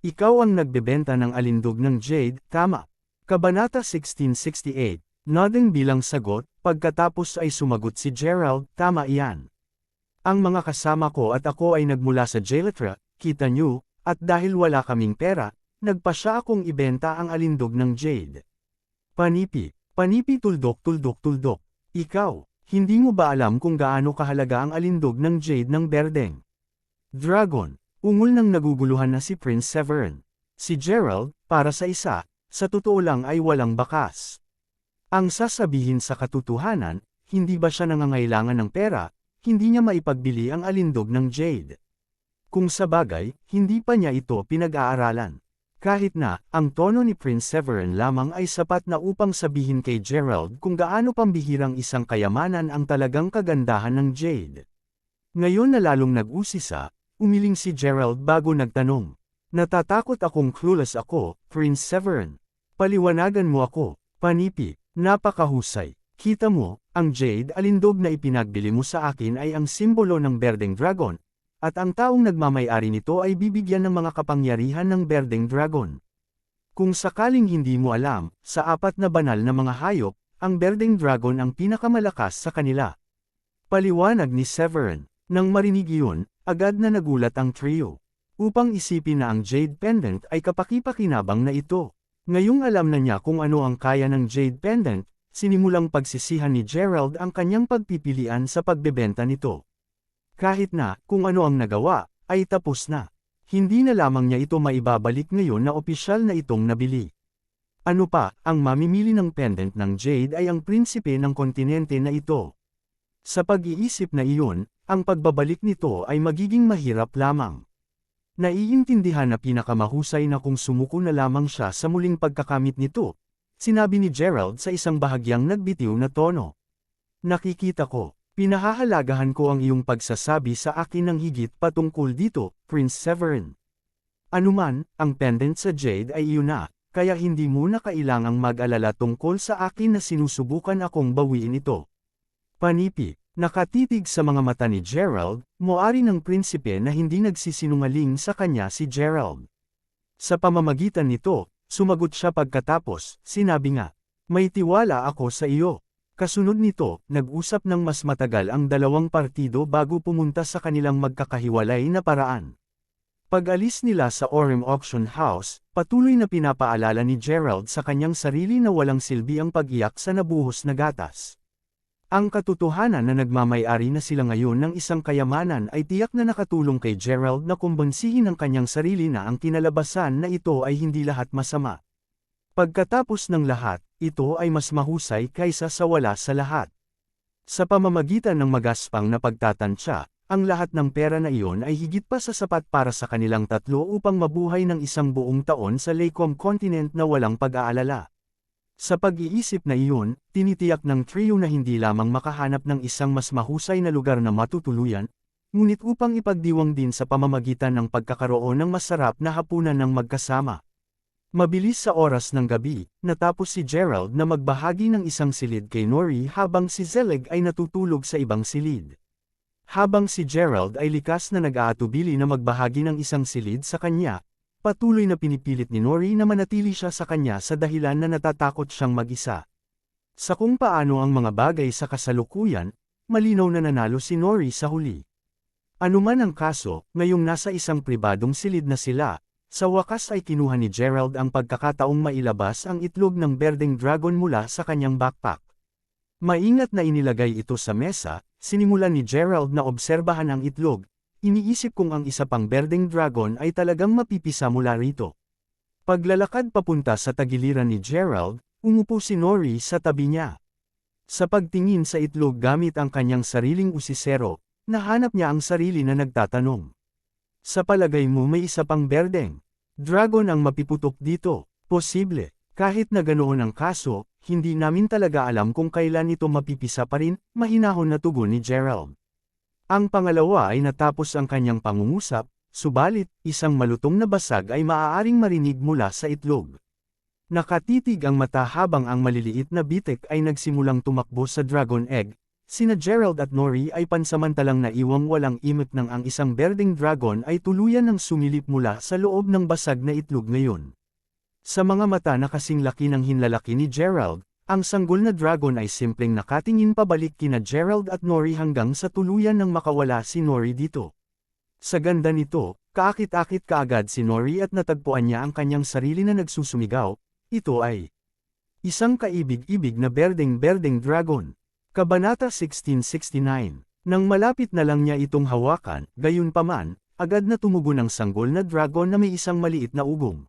"Ikaw ang nagbebenta ng alindog ng Jade, tama?" Kabanata 1668, nodding bilang sagot, pagkatapos ay sumagot si Gerald, "Tama iyan. Ang mga kasama ko at ako ay nagmula sa Jaletra, kita nyo, at dahil wala kaming pera, nagpasya akong ibenta ang alindog ng Jade." Panipi. Panipi tuldok. "Ikaw, hindi mo ba alam kung gaano kahalaga ang alindog ng Jade ng Berdeng Dragon?" Ungol ng naguguluhan na si Prince Severin. Si Gerald, para sa isa, sa totoo lang ay walang bakas. Ang sasabihin sa katotohanan, hindi ba siya nangangailangan ng pera, hindi niya maipagbili ang alindog ng Jade. Kung sabagay, hindi pa niya ito pinag-aaralan. Kahit na, ang tono ni Prince Severin lamang ay sapat na upang sabihin kay Gerald kung gaano pambihirang isang kayamanan ang talagang kagandahan ng Jade. Ngayon na lalong nag-usisa, umiling si Gerald bago nagtanong. "Natatakot akong clueless ako, Prince Severin. Paliwanagan mo ako." Panipi. Napakahusay. Kita mo, ang Jade alindog na ipinagbili mo sa akin ay ang simbolo ng Berdeng Dragon, at ang taong nagmamay-ari nito ay bibigyan ng mga kapangyarihan ng Berdeng Dragon. Kung sakaling hindi mo alam, sa 4 na banal na mga hayop, ang Berdeng Dragon ang pinakamalakas sa kanila. Paliwanag ni Severin. Nang marinig iyon, agad na nagulat ang trio. Upang isipin na ang Jade Pendant ay kapaki-pakinabang na ito. Ngayong alam na niya kung ano ang kaya ng Jade Pendant, sinimulang pagsisihan ni Gerald ang kanyang pagpipilian sa pagbebenta nito. Kahit na, kung ano ang nagawa, ay tapos na. Hindi na lamang niya ito maibabalik ngayon na opisyal na itong nabili. Ano pa, ang mamimili ng pendant ng Jade ay ang prinsipe ng kontinente na ito. Sa pag-iisip na iyon, ang pagbabalik nito ay magiging mahirap lamang. Naiintindihan na pinakamahusay na kung sumuko na lamang siya sa muling pagkakamit nito, sinabi ni Gerald sa isang bahagyang nagbitiw na tono. "Nakikita ko, pinahahalagahan ko ang iyong pagsasabi sa akin ng higit patungkol dito, Prince Severin. Anuman, ang pendant sa Jade ay iyon na, kaya hindi mo na kailangang mag-alala tungkol sa akin na sinusubukan akong bawiin ito." Panipi. Nakatitig sa mga mata ni Gerald, moari ng prinsipe na hindi nagsisinungaling sa kanya si Gerald. Sa pamamagitan nito, sumagot siya pagkatapos, sinabi nga, "May tiwala ako sa iyo. Kasunod nito, nag-usap ng mas matagal ang dalawang partido bago pumunta sa kanilang magkakahiwalay na paraan. Pag-alis nila sa Orem Auction House, patuloy na pinapaalala ni Gerald sa kanyang sarili na walang silbi ang pag-iyak sa nabuhos na gatas. Ang katotohanan na nagmamay-ari na sila ngayon ng isang kayamanan ay tiyak na nakatulong kay Gerald na kumbansihin ang kanyang sarili na ang kinalabasan na ito ay hindi lahat masama. Pagkatapos ng lahat, ito ay mas mahusay kaysa sa wala sa lahat. Sa pamamagitan ng magaspang na pagtatansya, ang lahat ng pera na iyon ay higit pa sa sapat para sa kanilang tatlo upang mabuhay ng isang buong taon sa Lacom Continent na walang pag-aalala. Sa pag-iisip na iyon, tinitiyak ng trio na hindi lamang makahanap ng isang mas mahusay na lugar na matutuluyan, ngunit upang ipagdiwang din sa pamamagitan ng pagkakaroon ng masarap na hapunan ng magkasama. Mabilis sa oras ng gabi, natapos si Gerald na magbahagi ng isang silid kay Nori habang si Zelig ay natutulog sa ibang silid. Habang si Gerald ay likas na nag-aatubili na magbahagi ng isang silid sa kanya, patuloy na pinipilit ni Nori na manatili siya sa kanya sa dahilan na natatakot siyang mag-isa. Sa kung paano ang mga bagay sa kasalukuyan, malinaw na nanalo si Nori sa huli. Anuman ang kaso, ngayong nasa isang pribadong silid na sila, sa wakas ay kinuha ni Gerald ang pagkakataong mailabas ang itlog ng berdeng dragon mula sa kanyang backpack. Maingat na inilagay ito sa mesa, sinimulan ni Gerald na obserbahan ang itlog, iniisip kung ang isa pang berdeng dragon ay talagang mapipisa mula rito. Paglalakad papunta sa tagiliran ni Gerald, umupo si Nori sa tabi niya. Sa pagtingin sa itlog gamit ang kanyang sariling usisero, nahanap niya ang sarili na nagtatanong. Sa palagay mo may isa pang berdeng dragon ang mapiputok dito? Posible. Kahit na ganoon ang kaso, hindi namin talaga alam kung kailan ito mapipisa pa rin, mahinahon na tugon ni Gerald. Ang pangalawa ay natapos ang kanyang pangungusap, subalit, isang malutong na basag ay maaaring marinig mula sa itlog. Nakatitig ang mata habang ang maliliit na bitek ay nagsimulang tumakbo sa dragon egg, sina Gerald at Nori ay pansamantalang naiwang walang imik nang ang isang berdeng dragon ay tuluyan ng sumilip mula sa loob ng basag na itlog ngayon. Sa mga mata na kasing laki ng hinlalaki ni Gerald, ang sanggol na dragon ay simpleng nakatingin pabalik kina Gerald at Nori hanggang sa tuluyan nang makawala si Nori dito. Sa ganda nito, kaakit-akit kaagad si Nori at natagpuan niya ang kanyang sarili na nagsusumigaw, ito ay isang kaibig-ibig na berdeng-berdeng dragon. Kabanata 1669. Nang malapit na lang niya itong hawakan, gayunpaman, agad na tumugon ang sanggol na dragon na may isang maliit na ugong.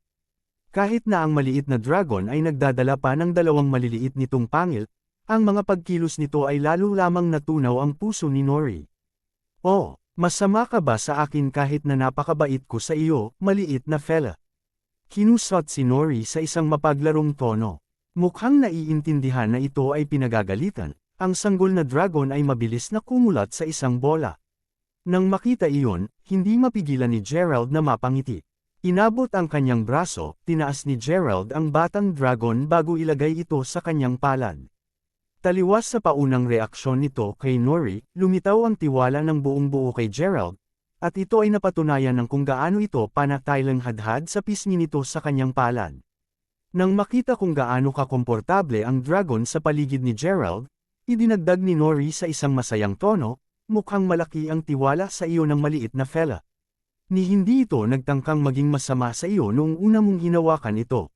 Kahit na ang maliit na dragon ay nagdadala pa ng dalawang maliliit nitong pangil, ang mga pagkilos nito ay lalo lamang natunaw ang puso ni Nori. Oh, masama ka ba sa akin kahit na napakabait ko sa iyo, maliit na fella? Kinusot si Nori sa isang mapaglarong tono. Mukhang naiintindihan na ito ay pinagagalitan, ang sanggol na dragon ay mabilis na kumulat sa isang bola. Nang makita iyon, hindi mapigilan ni Gerald na mapangiti. Inabot ang kanyang braso, tinaas ni Gerald ang batang dragon bago ilagay ito sa kanyang palad. Taliwas sa paunang reaksyon nito kay Nori, lumitaw ang tiwala ng buong buo kay Gerald, at ito ay napatunayan ng kung gaano ito panatailang hadhad sa pisngi nito sa kanyang palad. Nang makita kung gaano kakomportable ang dragon sa paligid ni Gerald, idinagdag ni Nori sa isang masayang tono, mukhang malaki ang tiwala sa iyo ng maliit na fella. Ni hindi ito nagtangkang maging masama sa iyo noong una mong hinawakan ito.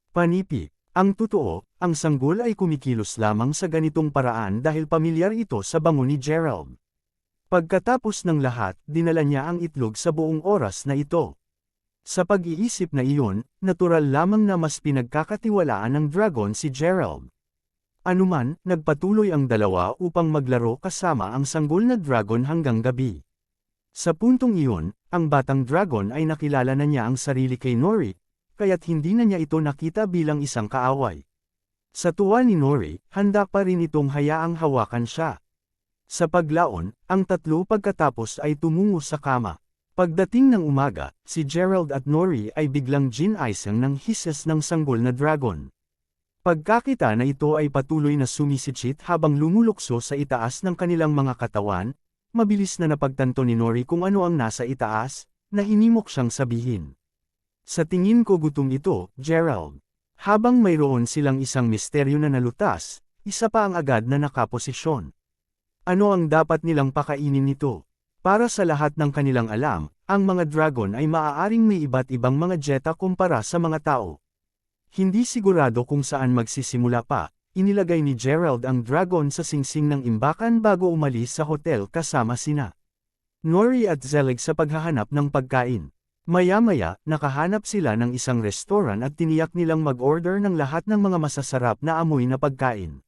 Panipi, ang totoo, ang sanggol ay kumikilos lamang sa ganitong paraan dahil pamilyar ito sa bango ni Gerald. Pagkatapos ng lahat, dinala niya ang itlog sa buong oras na ito. Sa pag-iisip na iyon, natural lamang na mas pinagkakatiwalaan ng dragon si Gerald. Anuman, nagpatuloy ang dalawa upang maglaro kasama ang sanggol na dragon hanggang gabi. Sa puntong iyon, ang batang dragon ay nakilala na niya ang sarili kay Nori, kaya't hindi na niya ito nakita bilang isang kaaway. Sa tuwa ni Nori, handa pa rin itong hayaang hawakan siya. Sa paglaon, ang tatlo pagkatapos ay tumungo sa kama. Pagdating ng umaga, si Gerald at Nori ay biglang gin-isang ng hisses ng sanggol na dragon. Pagkakita na ito ay patuloy na sumisitsit habang lumulukso sa itaas ng kanilang mga katawan, mabilis na napagtanto ni Nori kung ano ang nasa itaas, na hinimok siyang sabihin. Sa tingin ko gutom ito, Gerald. Habang mayroon silang isang misteryo na nalutas, isa pa ang agad na nakaposisyon. Ano ang dapat nilang pakainin nito? Para sa lahat ng kanilang alam, ang mga dragon ay maaaring may iba't ibang mga jeta kumpara sa mga tao. Hindi sigurado kung saan magsisimula pa, inilagay ni Gerald ang dragon sa singsing ng imbakan bago umalis sa hotel kasama sina Nori at Zelig sa paghahanap ng pagkain. Maya-maya, nakahanap sila ng isang restoran at tiniyak nilang mag-order ng lahat ng mga masasarap na amoy na pagkain.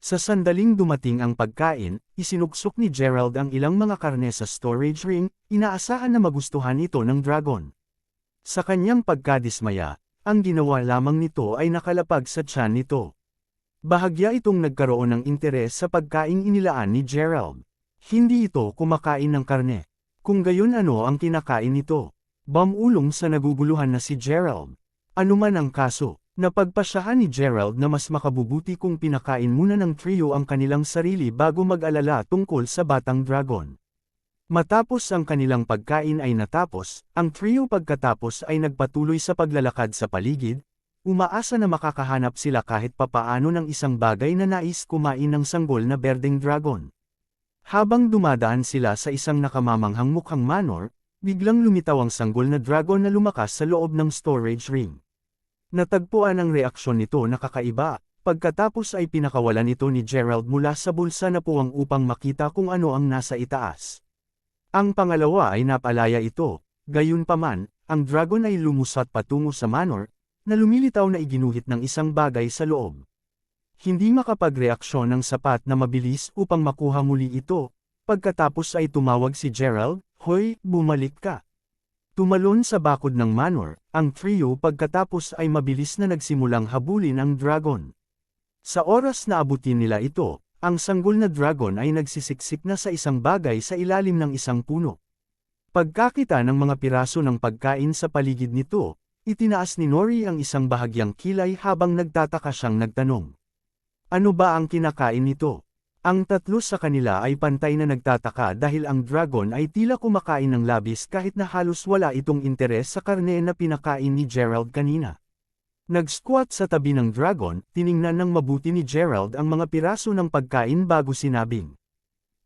Sa sandaling dumating ang pagkain, isinuksok ni Gerald ang ilang mga karne sa storage ring, inaasahan na magustuhan ito ng dragon. Sa kanyang pagkadismaya, ang ginawa lamang nito ay nakalapag sa tiyan nito. Bahagya itong nagkaroon ng interes sa pagkaing inilaan ni Gerald. Hindi ito kumakain ng karne. Kung gayon ano ang kinakain nito? Bamulong sa naguguluhan na si Gerald. Ano man ang kaso, napagpasyahan ni Gerald na mas makabubuti kung pinakain muna ng trio ang kanilang sarili bago mag-alala tungkol sa batang dragon. Matapos ang kanilang pagkain ay natapos, ang trio pagkatapos ay nagpatuloy sa paglalakad sa paligid, umaasa na makakahanap sila kahit papaano ng isang bagay na nais kumain ng sanggol na berdeng dragon. Habang dumadaan sila sa isang nakamamanghang mukhang manor, biglang lumitaw ang sanggol na dragon na lumakas sa loob ng storage ring. Natagpuan ang reaksyon nito na kakaiba, pagkatapos ay pinakawalan ito ni Gerald mula sa bulsa na puwang upang makita kung ano ang nasa itaas. Ang pangalawa ay napalaya ito, gayunpaman, ang dragon ay lumusat patungo sa manor, na lumilitaw na iginuhit ng isang bagay sa loob. Hindi makapagreaksyon ng sapat na mabilis upang makuha muli ito, pagkatapos ay tumawag si Gerald, "Hoy, bumalik ka." Tumalon sa bakod ng manor, ang trio pagkatapos ay mabilis na nagsimulang habulin ang dragon. Sa oras na abutin nila ito, ang sanggol na dragon ay nagsisiksik na sa isang bagay sa ilalim ng isang puno. Pagkakita ng mga piraso ng pagkain sa paligid nito, itinaas ni Nori ang isang bahagyang kilay habang nagtataka siyang nagtanong. Ano ba ang kinakain nito? Ang tatlo sa kanila ay pantay na nagtataka dahil ang dragon ay tila kumakain ng labis kahit na halos wala itong interes sa karne na pinakain ni Gerald kanina. Nag-squat sa tabi ng dragon, tiningnan ng mabuti ni Gerald ang mga piraso ng pagkain bago sinabing.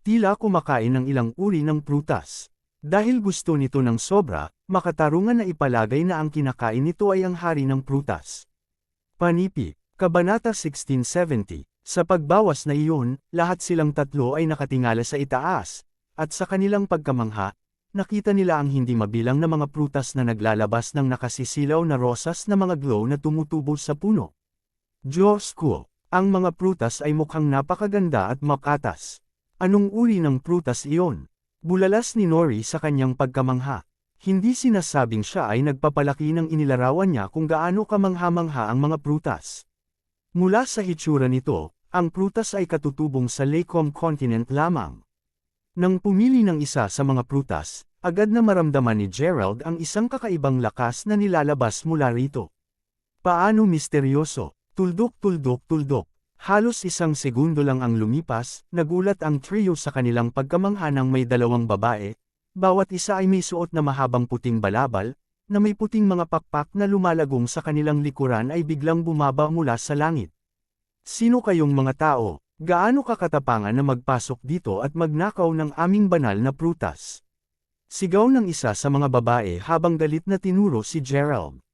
Tila kumakain ng ilang uri ng prutas. Dahil gusto nito ng sobra, makatarungan na ipalagay na ang kinakain nito ay ang hari ng prutas. Panipi, Kabanata 1670. Sa pagbawas na iyon, lahat silang tatlo ay nakatingala sa itaas, at sa kanilang pagkamangha, nakita nila ang hindi mabilang na mga prutas na naglalabas ng nakasisilaw na rosas na mga glow na tumutubo sa puno. Diyos ko, ang mga prutas ay mukhang napakaganda at makatas. Anong uri ng prutas iyon? Bulalas ni Nori sa kanyang pagkamangha. Hindi sinasabing siya ay nagpapalaki ng inilarawan niya kung gaano kamangha-mangha ang mga prutas. Mula sa hitsura nito, ang prutas ay katutubong sa Lecom continent lamang. Nang pumili ng isa sa mga prutas, agad na maramdaman ni Gerald ang isang kakaibang lakas na nilalabas mula rito. Paano misteryoso? Tuldok, tuldok, tuldok. Halos isang segundo lang ang lumipas, nagulat ang trio sa kanilang pagkamangha ng may dalawang babae, bawat isa ay may suot na mahabang puting balabal, na may puting mga pakpak na lumalagong sa kanilang likuran ay biglang bumaba mula sa langit. Sino kayong mga tao? Gaano kakatapangan na magpasok dito at magnakaw ng aming banal na prutas? Sigaw ng isa sa mga babae habang galit na tinuro si Gerald.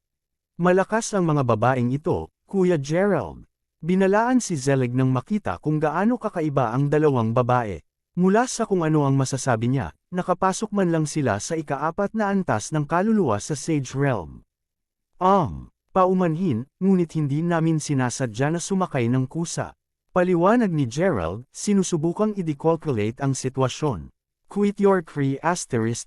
Malakas ang mga babaeng ito, Kuya Gerald. Binalaan si Zelig nang makita kung gaano kakaiba ang dalawang babae. Mula sa kung ano ang masasabi niya, nakapasok man lang sila sa ika-4 na antas ng kaluluwa sa Sage Realm. Paumanhin, ngunit hindi namin sinasadya na sumakay ng kusa. Paliwanag ni Gerald, sinusubukang i-decalculate ang sitwasyon. Quit your tree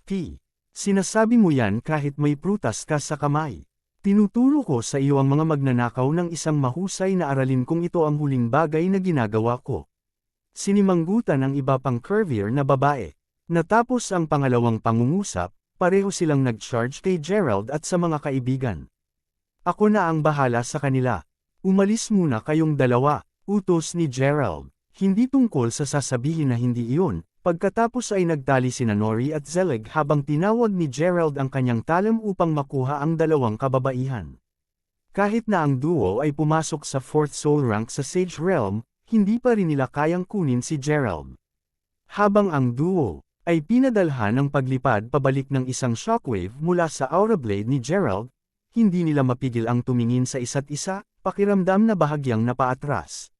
*P. Sinasabi mo yan kahit may prutas ka sa kamay. Tinuturo ko sa iyo ang mga magnanakaw ng isang mahusay na aralin kung ito ang huling bagay na ginagawa ko. Sinimanggutan ang iba pang curvier na babae. Natapos ang pangalawang pangungusap, pareho silang nag-charge kay Gerald at sa mga kaibigan. Ako na ang bahala sa kanila. Umalis muna kayong dalawa, utos ni Gerald. Hindi tungkol sa sasabihin na hindi iyon, pagkatapos ay nagtali sina Nori at Zelig habang tinawag ni Gerald ang kanyang talam upang makuha ang dalawang kababaihan. Kahit na ang duo ay pumasok sa 4th soul rank sa Sage Realm, hindi pa rin nila kayang kunin si Gerald. Habang ang duo ay pinadalhan ng paglipad pabalik ng isang shockwave mula sa aura blade ni Gerald, hindi nila mapigil ang tumingin sa isa't isa, pakiramdam na bahagyang napaatras.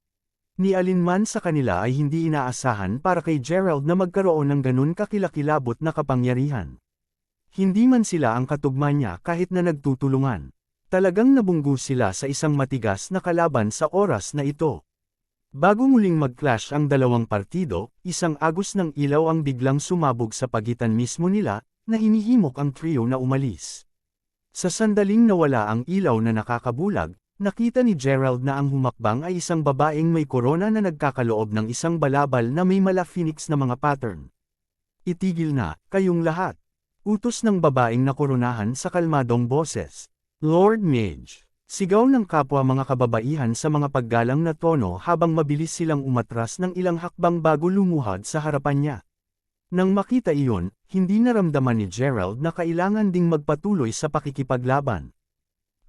Ni alinman sa kanila ay hindi inaasahan para kay Gerald na magkaroon ng ganun kakilakilabot na kapangyarihan. Hindi man sila ang katugma niya kahit na nagtutulungan. Talagang nabunggo sila sa isang matigas na kalaban sa oras na ito. Bago muling mag-clash ang dalawang partido, isang agos ng ilaw ang biglang sumabog sa pagitan mismo nila, na hinihimok ang trio na umalis. Sa sandaling nawala ang ilaw na nakakabulag, nakita ni Gerald na ang humakbang ay isang babaeng may korona na nagkakaloob ng isang balabal na may mala-phoenix na mga pattern. Itigil na, kayong lahat. Utos ng babaeng nakoronahan sa kalmadong boses. Lord Mage. Sigaw ng kapwa mga kababaihan sa mga paggalang na tono habang mabilis silang umatras ng ilang hakbang bago lumuhad sa harapan niya. Nang makita iyon, hindi naramdaman ni Gerald na kailangan ding magpatuloy sa pakikipaglaban.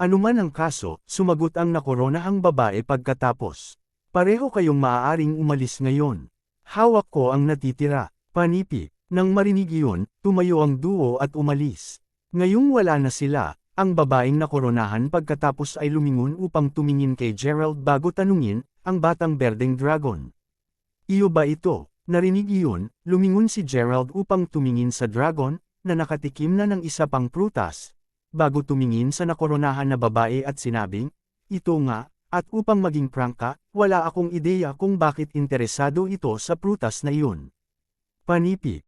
Anuman ang kaso, sumagot ang nakoronahang babae pagkatapos. Pareho kayong maaaring umalis ngayon. Hawak ko ang natitira. Panipi. Nang marinig iyon, tumayo ang duo at umalis. Ngayong wala na sila, ang babaeng nakoronahan pagkatapos ay lumingon upang tumingin kay Gerald bago tanungin, ang batang berdeng dragon. Iyo ba ito? Narinig iyon, lumingon si Gerald upang tumingin sa dragon, na nakatikim na ng isa pang prutas, bago tumingin sa nakoronahan na babae at sinabing, ito nga, at upang maging prangka, wala akong ideya kung bakit interesado ito sa prutas na iyon. Panipi.